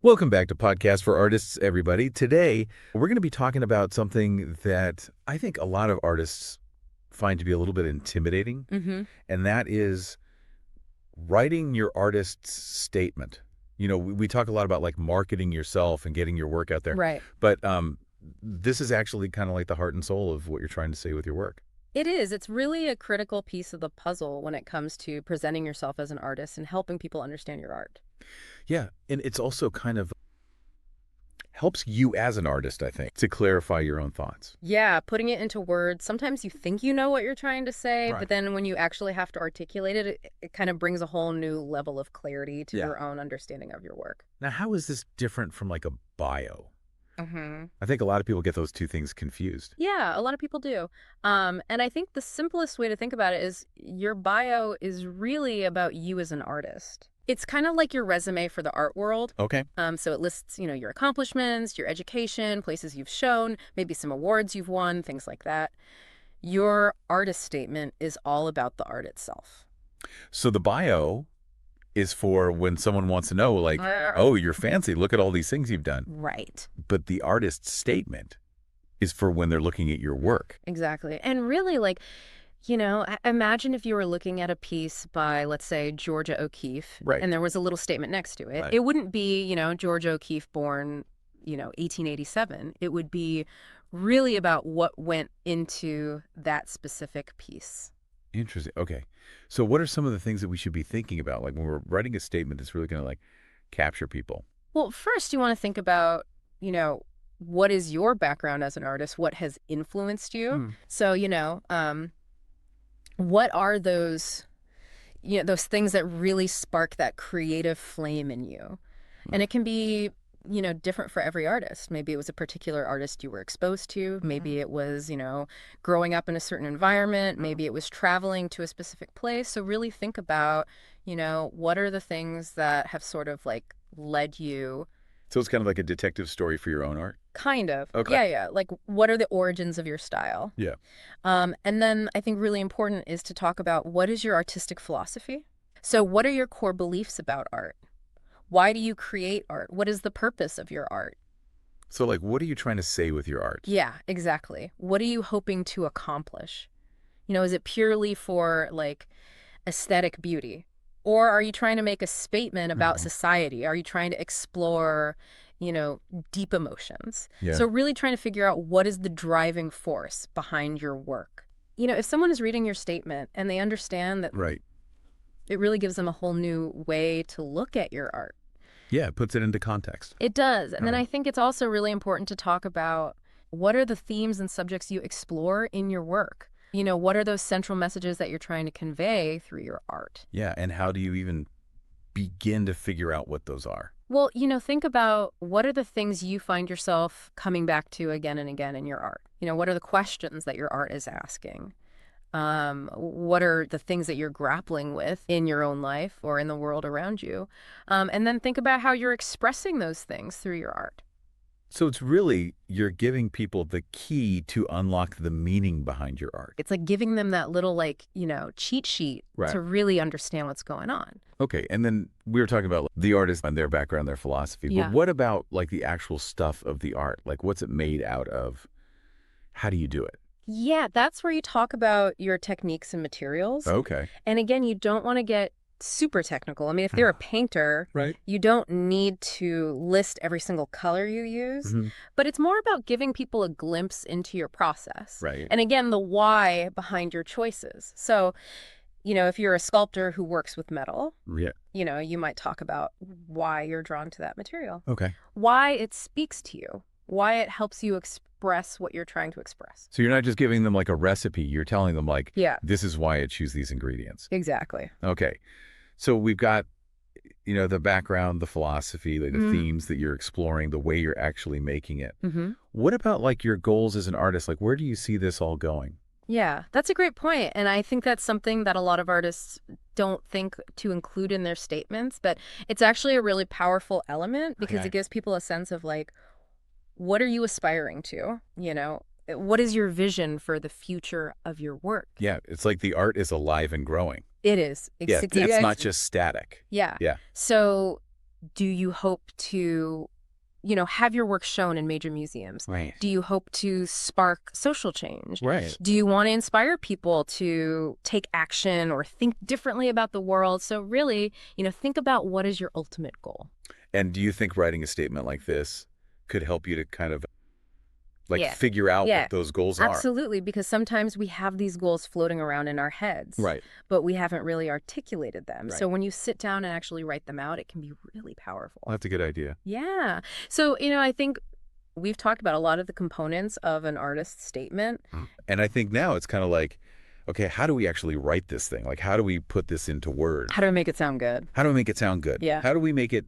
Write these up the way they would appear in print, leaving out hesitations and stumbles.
Welcome back to Podcast for Artists, everybody. Today, we're going to be talking about something that I think a lot of artists find to be a little bit intimidating, Hmm. and that is writing your artist's statement. We talk a lot about like marketing yourself and getting your work out there, Right. but this is actually kind of like the heart and soul of what you're trying to say with your work. It is. It's really a critical piece of the puzzle when it comes to presenting yourself as an artist and helping people understand your art. Yeah, and it's also kind of helps you as an artist, I think, to clarify your own thoughts. Yeah, putting it into words. Sometimes you think you know what you're trying to say, Right. but then when you actually have to articulate it, it kind of brings a whole new level of clarity to Yeah. your own understanding of your work. Now, how is this different from like a bio? Hmm. I think a lot of people get those two things confused. Yeah, a lot of people do. And I think the simplest way to think about it is your bio is really about you as an artist. It's kind of like your resume for the art world. Okay. So it lists, your accomplishments, your education, places you've shown, maybe some awards you've won, things like that. Your artist statement is all about the art itself. So the bio is for when someone wants to know, like, Right. oh, you're fancy. Look at all these things you've done. Right. But the artist's statement is for when they're looking at your work. Exactly. And really, imagine if you were looking at a piece by, let's say, Georgia O'Keeffe, Right. and there was a little statement next to it. Right. It wouldn't be, Georgia O'Keeffe born, 1887. It would be really about what went into that specific piece. Interesting. Okay. So what are some of the things that we should be thinking about? Like when we're writing a statement that's really going to like capture people. Well, first, you want to think about, what is your background as an artist? What has influenced you? Hmm. So, what are those things that really spark that creative flame in you? And it can be, different for every artist. Maybe it was a particular artist you were exposed to. Maybe it was, growing up in a certain environment. Maybe it was traveling to a specific place. So really think about, what are the things that have sort of like led you. So it's kind of like a detective story for your own art. Kind of. Okay. Yeah, yeah. Like, what are the origins of your style? Yeah. And then I think really important is to talk about what is your artistic philosophy? So, what are your core beliefs about art? Why do you create art? What is the purpose of your art? So like, what are you trying to say with your art? Yeah, exactly. What are you hoping to accomplish? Is it purely for like aesthetic beauty? Or are you trying to make a statement about Mhm. society? Are you trying to explore, deep emotions? Yeah. So, really trying to figure out what is the driving force behind your work. If someone is reading your statement and they understand that Right. it really gives them a whole new way to look at your art. Yeah. It puts it into context. It does. And then Right. I think it's also really important to talk about what are the themes and subjects you explore in your work? What are those central messages that you're trying to convey through your art? Yeah. And how do you even begin to figure out what those are? Well, think about what are the things you find yourself coming back to again and again in your art? What are the questions that your art is asking? What are the things that you're grappling with in your own life or in the world around you? And then think about how you're expressing those things through your art. So it's really, you're giving people the key to unlock the meaning behind your art. It's like giving them that little, like, cheat sheet Right. to really understand what's going on. Okay. And then we were talking about like, the artist and their background, their philosophy. Yeah. But what about like the actual stuff of the art? Like what's it made out of? How do you do it? Yeah, that's where you talk about your techniques and materials. Okay. And again, you don't want to get super technical. I mean, if they're a painter, Right. you don't need to list every single color you use, but it's more about giving people a glimpse into your process. Right. And again, the why behind your choices. So, if you're a sculptor who works with metal, Yeah. you might talk about why you're drawn to that material, Okay. why it speaks to you, why it helps you express what you're trying to express. So you're not just giving them like a recipe. You're telling them like, Yeah, this is why I choose these ingredients. exactly. Okay. So we've got, the background, the philosophy, like the themes that you're exploring, the way you're actually making it. Mm-hmm. What about like your goals as an artist? Like, where do you see this all going? Yeah, that's a great point. And I think that's something that a lot of artists don't think to include in their statements, but it's actually a really powerful element because Okay. it gives people a sense of like, what are you aspiring to? What is your vision for the future of your work? Yeah. It's like the art is alive and growing. It is. Yeah. It's not just static. Yeah. Yeah. So Do you hope to, have your work shown in major museums? Right. Do you hope to spark social change? Right. Do you want to inspire people to take action or think differently about the world? So really, think about what is your ultimate goal. And do you think writing a statement like this could help you to kind of Yeah. figure out Yeah. what those goals are? Absolutely, because sometimes we have these goals floating around in our heads, Right. but we haven't really articulated them. Right. So when you sit down and actually write them out, it can be really powerful. Well, that's a good idea. Yeah. So, I think we've talked about a lot of the components of an artist's statement. And I think now it's kind of like, okay, how do we actually write this thing? Like, how do we put this into words? How do I make it sound good? How do we make it sound good? Yeah. How do we make it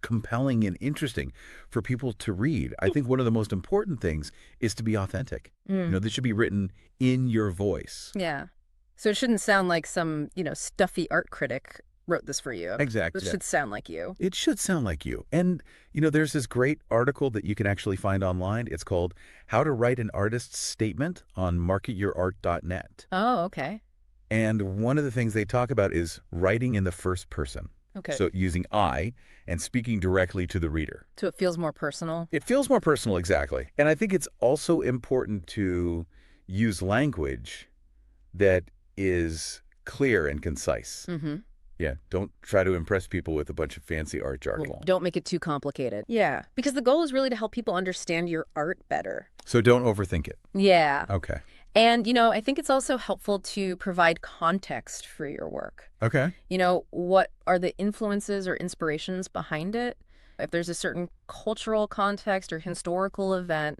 compelling and interesting for people to read? I think one of the most important things is to be authentic. This should be written in your voice. Yeah. So it shouldn't sound like some, stuffy art critic wrote this for you. Exactly. It should sound like you. It should sound like you. And, there's this great article that you can actually find online. It's called How to Write an Artist's Statement on marketyourart.net. Oh, okay. And one of the things they talk about is writing in the first person. Okay. So using I and speaking directly to the reader. So it feels more personal. It feels more personal, exactly. And I think it's also important to use language that is clear and concise. Mm-hmm. Yeah, don't try to impress people with a bunch of fancy art jargon. Don't make it too complicated. Yeah. Because the goal is really to help people understand your art better. So don't overthink it. Yeah. Okay. And, I think it's also helpful to provide context for your work. Okay. What are the influences or inspirations behind it? If there's a certain cultural context or historical event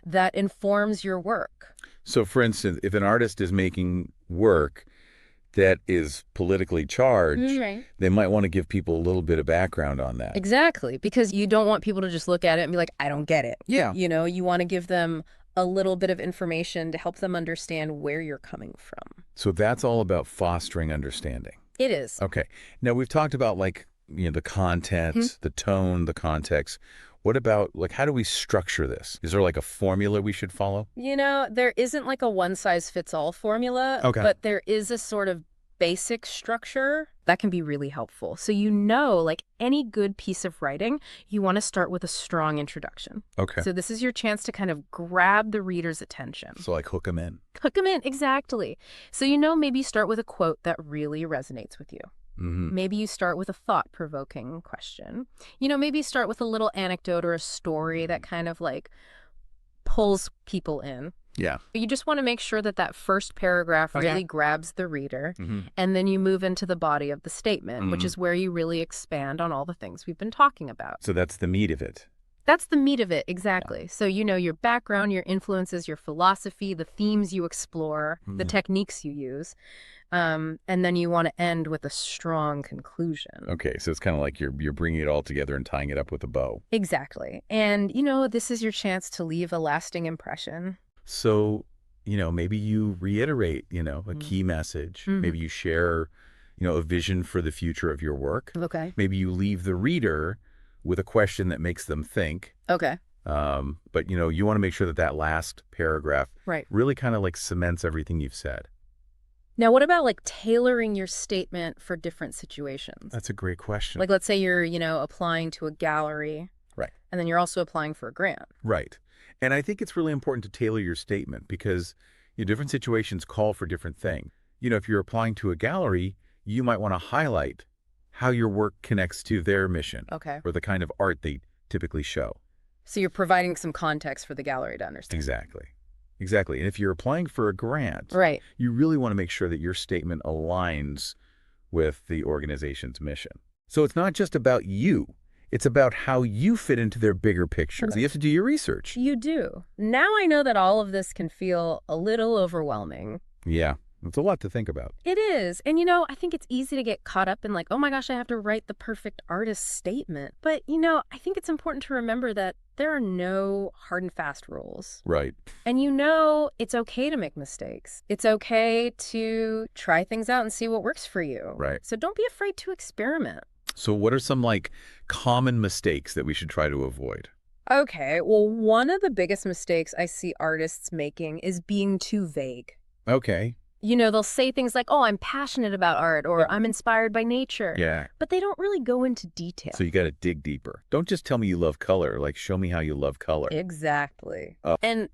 that informs your work. So, for instance, if an artist is making work that is politically charged, Right. they might want to give people a little bit of background on that. Exactly. Because you don't want people to just look at it and be like, I don't get it. Yeah. You want to give them a little bit of information to help them understand where you're coming from. So that's all about fostering understanding. It is. Okay. Now, we've talked about the content, the tone, the context. What about how do we structure this? Is there a formula we should follow? There isn't like a one-size-fits-all formula, Okay. but there is a sort of basic structure that can be really helpful. So like any good piece of writing, you want to start with a strong introduction. Okay. So this is your chance to kind of grab the reader's attention. So hook them in. Hook them in, exactly. So maybe start with a quote that really resonates with you. Mm-hmm. Maybe you start with a thought-provoking question. Maybe start with a little anecdote or a story that kind of pulls people in. Yeah. You just want to make sure that first paragraph really grabs the reader, and then you move into the body of the statement, which is where you really expand on all the things we've been talking about. So that's the meat of it. That's the meat of it, exactly. So your background, your influences, your philosophy, the themes you explore, the techniques you use, and then you want to end with a strong conclusion. Okay, so it's kind of like you're bringing it all together and tying it up with a bow. Exactly. And, this is your chance to leave a lasting impression. So, maybe you reiterate, a key message. Maybe you share, a vision for the future of your work. Okay. Maybe you leave the reader with a question that makes them think. Okay. But, you want to make sure that last paragraph Right. really kind of cements everything you've said. Now, what about tailoring your statement for different situations? That's a great question. Let's say you're, applying to a gallery. Right. And then you're also applying for a grant. Right. And I think it's really important to tailor your statement because different situations call for different things. If you're applying to a gallery, you might want to highlight how your work connects to their mission. Okay. Or the kind of art they typically show. So you're providing some context for the gallery to understand. Exactly. And if you're applying for a grant, right, you really want to make sure that your statement aligns with the organization's mission. So it's not just about you. It's about how you fit into their bigger picture. Right. So you have to do your research. You do. Now I know that all of this can feel a little overwhelming. Yeah. It's a lot to think about. It is. And, I think it's easy to get caught up in oh my gosh, I have to write the perfect artist statement. But, I think it's important to remember that there are no hard and fast rules. Right. And it's okay to make mistakes. It's okay to try things out and see what works for you. Right. So don't be afraid to experiment. So what are some common mistakes that we should try to avoid? Okay. Well, one of the biggest mistakes I see artists making is being too vague. Okay. They'll say things like, oh, I'm passionate about art, or I'm inspired by nature. Yeah. But they don't really go into detail. So you got to dig deeper. Don't just tell me you love color. Like, show me how you love color. Exactly. And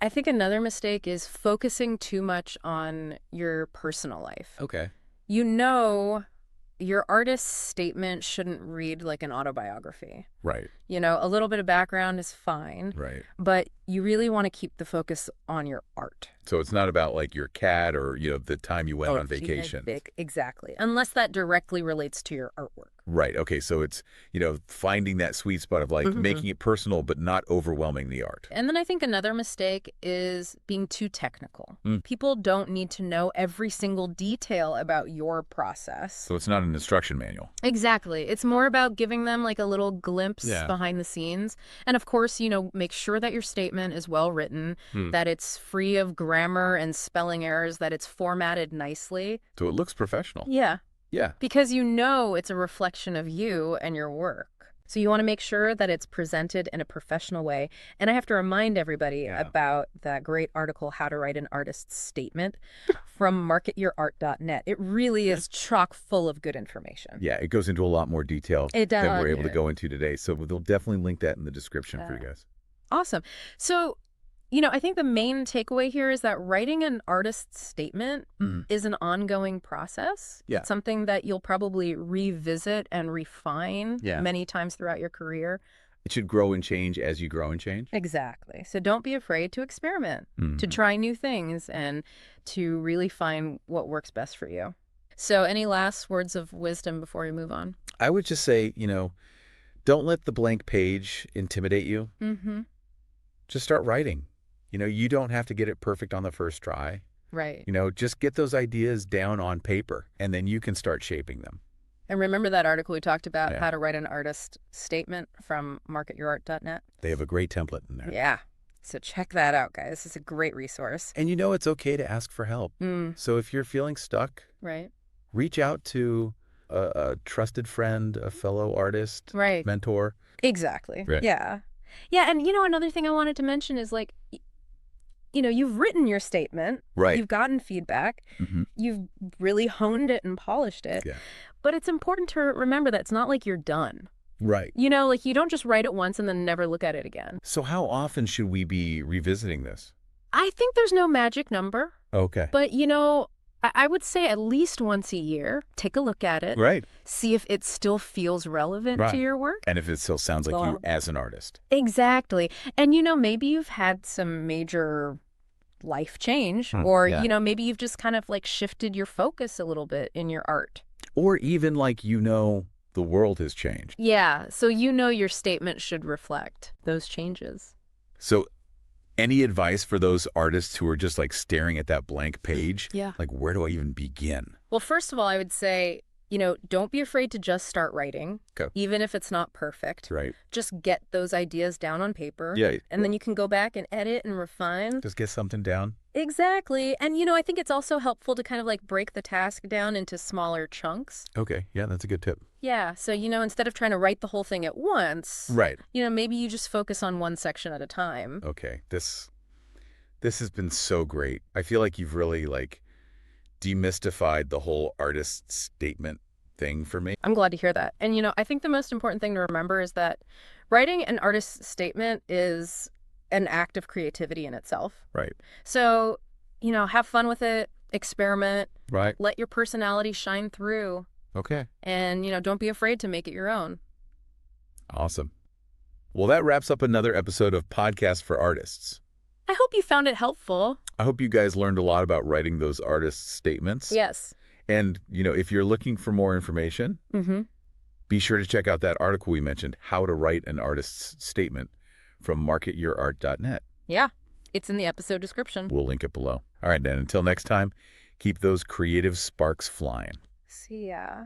I think another mistake is focusing too much on your personal life. Okay. Your artist's statement shouldn't read like an autobiography. Right. A little bit of background is fine, Right. but you really want to keep the focus on your art. So it's not about like your cat or, the time you went on vacation. Exactly. Unless that directly relates to your artwork. Right. Okay. So it's, finding that sweet spot of like making it personal, but not overwhelming the art. And then I think another mistake is being too technical. People don't need to know every single detail about your process. So it's not an instruction manual. Exactly. It's more about giving them like a little glimpse behind the scenes. And of course, make sure that your statement is well written, that it's free of grammar and spelling errors, that it's formatted nicely. So it looks professional. Yeah. Yeah. Because it's a reflection of you and your work. So you want to make sure that it's presented in a professional way. And I have to remind everybody about that great article, How to Write an Artist's Statement, from marketyourart.net. It really is chock full of good information. Yeah, it goes into a lot more detail than we're able to go into today. So we'll definitely link that in the description for you guys. Awesome. So, I think the main takeaway here is that writing an artist's statement is an ongoing process. Yeah. It's something that you'll probably revisit and refine many times throughout your career. It should grow and change as you grow and change. Exactly. So don't be afraid to experiment, to try new things, and to really find what works best for you. So any last words of wisdom before we move on? I would just say, don't let the blank page intimidate you. Just start writing. You don't have to get it perfect on the first try. Right. Just get those ideas down on paper, and then you can start shaping them. And remember that article we talked about, How to Write an Artist Statement, from marketyourart.net? They have a great template in there. Yeah. So check that out, guys. It's a great resource. And it's okay to ask for help. So if you're feeling stuck, reach out to a trusted friend, a fellow artist, mentor. Exactly. Right. Yeah. Yeah. And, another thing I wanted to mention is like, you've written your statement. Right. You've gotten feedback. You've really honed it and polished it. Yeah. But it's important to remember that it's not like you're done. Right. You don't just write it once and then never look at it again. So how often should we be revisiting this? I think there's no magic number. Okay. But, I would say at least once a year, take a look at it. Right. See if it still feels relevant to your work. And if it still sounds like you as an artist. Exactly. And, maybe you've had some major life change or, maybe you've just kind of like shifted your focus a little bit in your art. Or even like, the world has changed. Yeah. So, your statement should reflect those changes. So any advice for those artists who are just like staring at that blank page? Yeah. Like, where do I even begin? Well, first of all, I would say, don't be afraid to just start writing, even if it's not perfect. Right. Just get those ideas down on paper. Yeah. And then you can go back and edit and refine. Just get something down. Exactly. And, I think it's also helpful to kind of like break the task down into smaller chunks. Okay. Yeah, that's a good tip. Yeah. So, instead of trying to write the whole thing at once, right. Maybe you just focus on one section at a time. Okay. This has been so great. I feel like you've really like demystified the whole artist statement thing for me. I'm glad to hear that. And, I think the most important thing to remember is that writing an artist's statement is an act of creativity in itself. Right. So, have fun with it, experiment. Right. Let your personality shine through. Okay. And, don't be afraid to make it your own. Awesome. Well, that wraps up another episode of Podcast for Artists. I hope you found it helpful. I hope you guys learned a lot about writing those artist statements. Yes. And, if you're looking for more information, be sure to check out that article we mentioned, How to Write an Artist's Statement, from marketyourart.net. Yeah, it's in the episode description. We'll link it below. All right, then, until next time, keep those creative sparks flying. See ya.